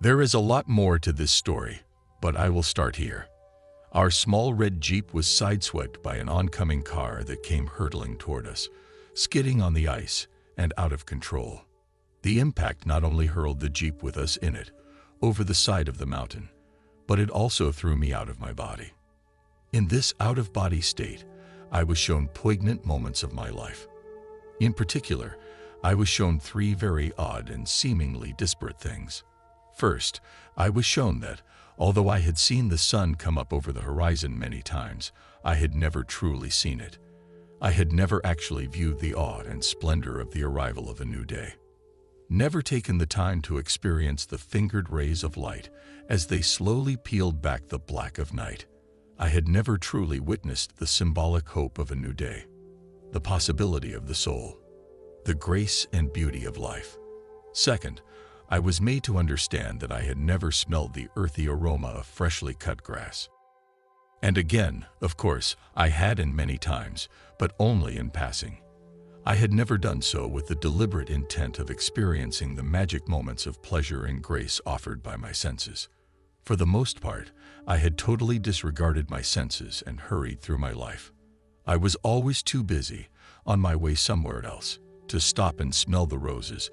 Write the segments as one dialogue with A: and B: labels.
A: There is a lot more to this story, but I will start here. Our small red Jeep was sideswiped by an oncoming car that came hurtling toward us, skidding on the ice and out of control. The impact not only hurled the Jeep with us in it over the side of the mountain, but it also threw me out of my body. In this out-of-body state, I was shown poignant moments of my life. In particular, I was shown three very odd and seemingly disparate things. First, I was shown that, although I had seen the sun come up over the horizon many times, I had never truly seen it. I had never actually viewed the awe and splendor of the arrival of a new day. Never taken the time to experience the fingered rays of light as they slowly peeled back the black of night. I had never truly witnessed the symbolic hope of a new day, the possibility of the soul, the grace and beauty of life. Second, I was made to understand that I had never smelled the earthy aroma of freshly cut grass. And again, of course, I had in many times, but only in passing. I had never done so with the deliberate intent of experiencing the magic moments of pleasure and grace offered by my senses. For the most part, I had totally disregarded my senses and hurried through my life. I was always too busy, on my way somewhere else, to stop and smell the roses,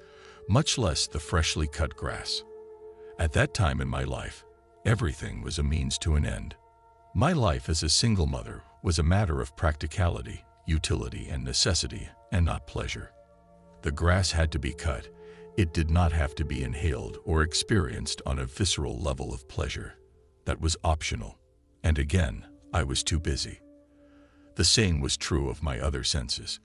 A: much less the freshly cut grass. At that time in my life, everything was a means to an end. My life as a single mother was a matter of practicality, utility, and necessity, and not pleasure. The grass had to be cut. It did not have to be inhaled or experienced on a visceral level of pleasure. That was optional. And again, I was too busy. The same was true of my other senses.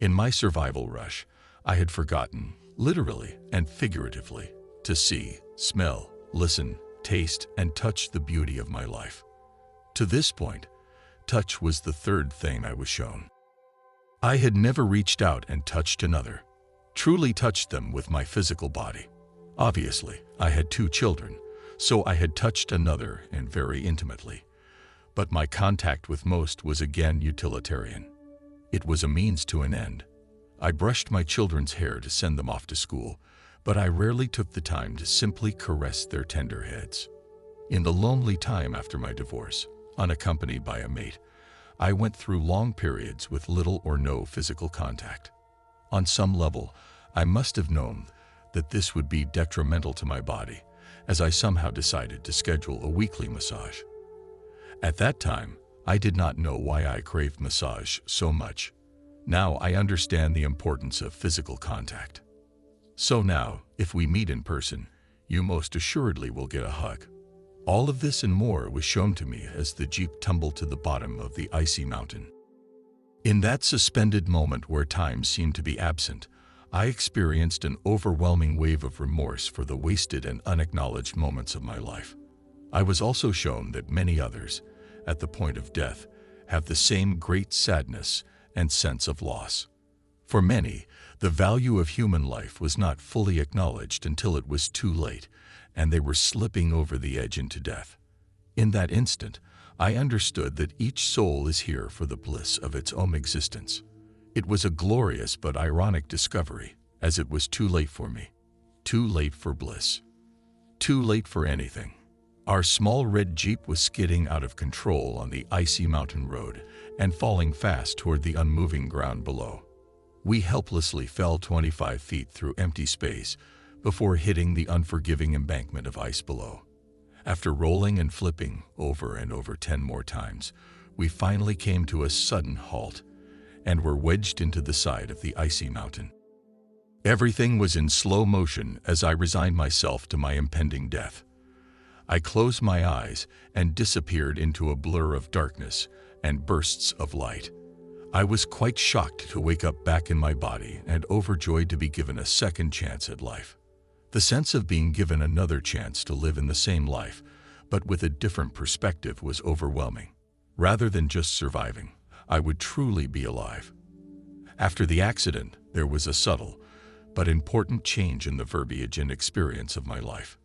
A: In my survival rush, I had forgotten, literally and figuratively, to see, smell, listen, taste, and touch the beauty of my life. To this point, touch was the third thing I was shown. I had never reached out and touched another, truly touched them with my physical body. Obviously, I had 2 children, so I had touched another and very intimately. But my contact with most was again utilitarian. It was a means to an end. I brushed my children's hair to send them off to school, but I rarely took the time to simply caress their tender heads. In the lonely time after my divorce, unaccompanied by a mate, I went through long periods with little or no physical contact. On some level, I must have known that this would be detrimental to my body, as I somehow decided to schedule a weekly massage. At that time, I did not know why I craved massage so much. Now I understand the importance of physical contact. So now, if we meet in person, you most assuredly will get a hug. All of this and more was shown to me as the Jeep tumbled to the bottom of the icy mountain. In that suspended moment where time seemed to be absent, I experienced an overwhelming wave of remorse for the wasted and unacknowledged moments of my life. I was also shown that many others, at the point of death, have the same great sadness and sense of loss. For many, the value of human life was not fully acknowledged until it was too late, and they were slipping over the edge into death. In that instant, I understood that each soul is here for the bliss of its own existence. It was a glorious but ironic discovery, as it was too late for me. Too late for bliss. Too late for anything. Our small red Jeep was skidding out of control on the icy mountain road and falling fast toward the unmoving ground below. We helplessly fell 25 feet through empty space before hitting the unforgiving embankment of ice below. After rolling and flipping over and over 10 more times, we finally came to a sudden halt and were wedged into the side of the icy mountain. Everything was in slow motion as I resigned myself to my impending death. I closed my eyes and disappeared into a blur of darkness and bursts of light. I was quite shocked to wake up back in my body and overjoyed to be given a second chance at life. The sense of being given another chance to live in the same life, but with a different perspective, was overwhelming. Rather than just surviving, I would truly be alive. After the accident, there was a subtle but important change in the verbiage and experience of my life.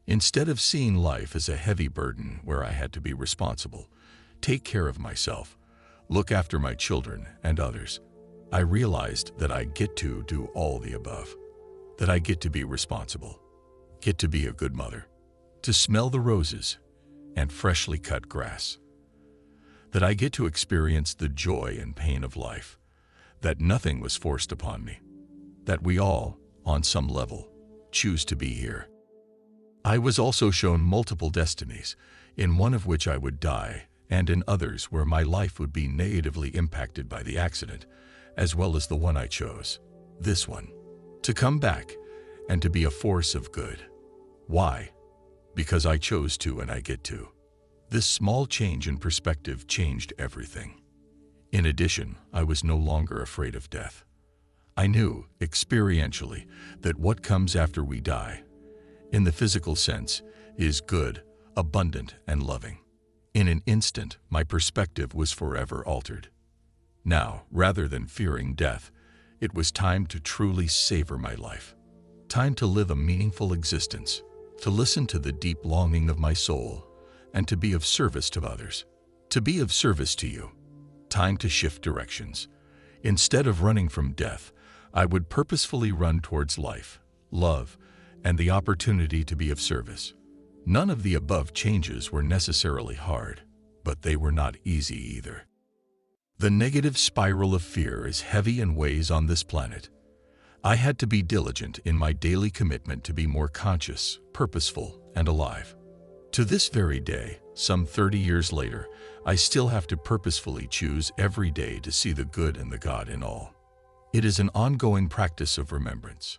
A: Instead of seeing life as a heavy burden where I had to be responsible, take care of myself, look after my children and others, I realized that I get to do all the above. That I get to be responsible, get to be a good mother, to smell the roses and freshly cut grass, that I get to experience the joy and pain of life, that nothing was forced upon me, that we all, on some level, choose to be here. I was also shown multiple destinies, in one of which I would die, and in others where my life would be negatively impacted by the accident, as well as the one I chose, this one, to come back and to be a force of good. Why? Because I chose to and I get to. This small change in perspective changed everything. In addition, I was no longer afraid of death. I knew, experientially, that what comes after we die, in the physical sense, is good, abundant, and loving. In an instant, my perspective was forever altered. Now, rather than fearing death, it was time to truly savor my life. Time to live a meaningful existence, to listen to the deep longing of my soul, and to be of service to others. To be of service to you. Time to shift directions. Instead of running from death, I would purposefully run towards life, love, and the opportunity to be of service. None of the above changes were necessarily hard, but they were not easy either. The negative spiral of fear is heavy and weighs on this planet. I had to be diligent in my daily commitment to be more conscious, purposeful, and alive. To this very day, some 30 years later, I still have to purposefully choose every day to see the good and the God in all. It is an ongoing practice of remembrance,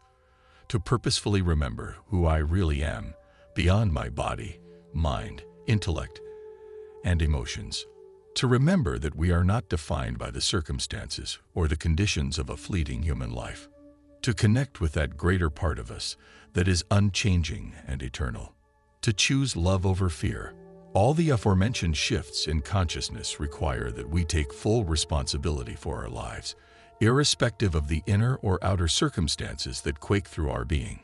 A: to purposefully remember who I really am, beyond my body, mind, intellect, and emotions. To remember that we are not defined by the circumstances or the conditions of a fleeting human life. To connect with that greater part of us that is unchanging and eternal. To choose love over fear. All the aforementioned shifts in consciousness require that we take full responsibility for our lives, irrespective of the inner or outer circumstances that quake through our being.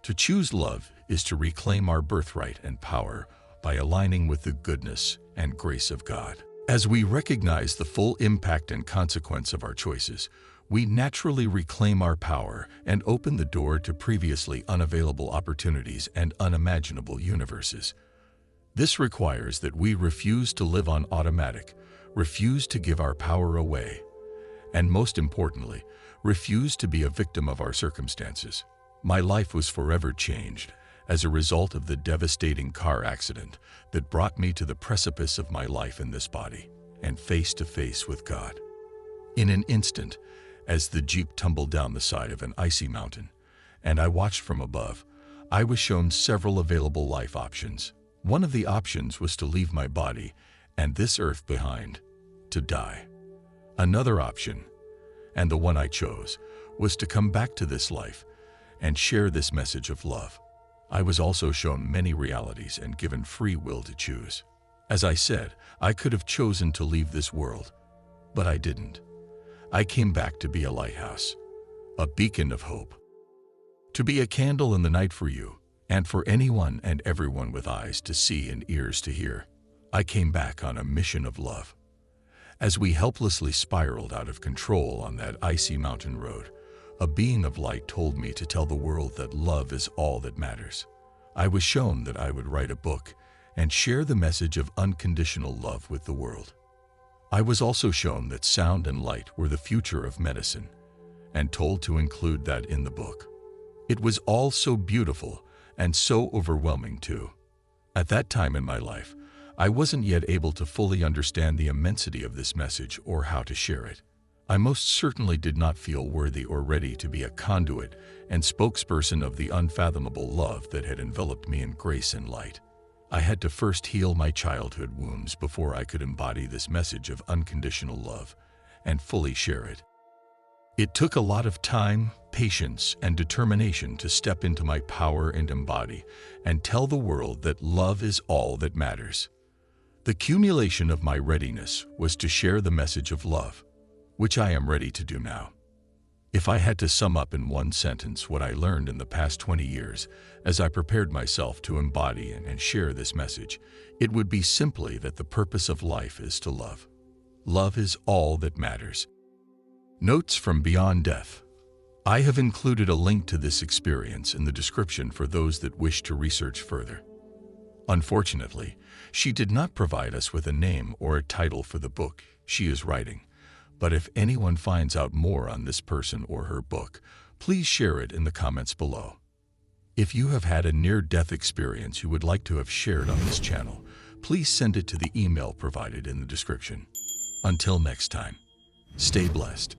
A: To choose love is to reclaim our birthright and power by aligning with the goodness and grace of God. As we recognize the full impact and consequence of our choices, we naturally reclaim our power and open the door to previously unavailable opportunities and unimaginable universes. This requires that we refuse to live on automatic, refuse to give our power away, and most importantly, refuse to be a victim of our circumstances. My life was forever changed as a result of the devastating car accident that brought me to the precipice of my life in this body and face to face with God. In an instant, as the Jeep tumbled down the side of an icy mountain, and I watched from above, I was shown several available life options. One of the options was to leave my body and this earth behind, to die. Another option, and the one I chose, was to come back to this life and share this message of love. I was also shown many realities and given free will to choose. As I said, I could have chosen to leave this world, but I didn't. I came back to be a lighthouse, a beacon of hope, to be a candle in the night for you and for anyone and everyone with eyes to see and ears to hear. I came back on a mission of love. As we helplessly spiraled out of control on that icy mountain road, a being of light told me to tell the world that love is all that matters. I was shown that I would write a book and share the message of unconditional love with the world. I was also shown that sound and light were the future of medicine, and told to include that in the book. It was all so beautiful and so overwhelming too. At that time in my life, I wasn't yet able to fully understand the immensity of this message or how to share it. I most certainly did not feel worthy or ready to be a conduit and spokesperson of the unfathomable love that had enveloped me in grace and light. I had to first heal my childhood wounds before I could embody this message of unconditional love and fully share it. It took a lot of time, patience, and determination to step into my power and embody and tell the world that love is all that matters. The culmination of my readiness was to share the message of love, which I am ready to do now. If I had to sum up in one sentence what I learned in the past 20 years as I prepared myself to embody and share this message, it would be simply that the purpose of life is to love. Love is all that matters. Notes from Beyond Death. I have included a link to this experience in the description for those that wish to research further. Unfortunately, she did not provide us with a name or a title for the book she is writing, but if anyone finds out more on this person or her book, please share it in the comments below. If you have had a near-death experience you would like to have shared on this channel, please send it to the email provided in the description. Until next time, stay blessed.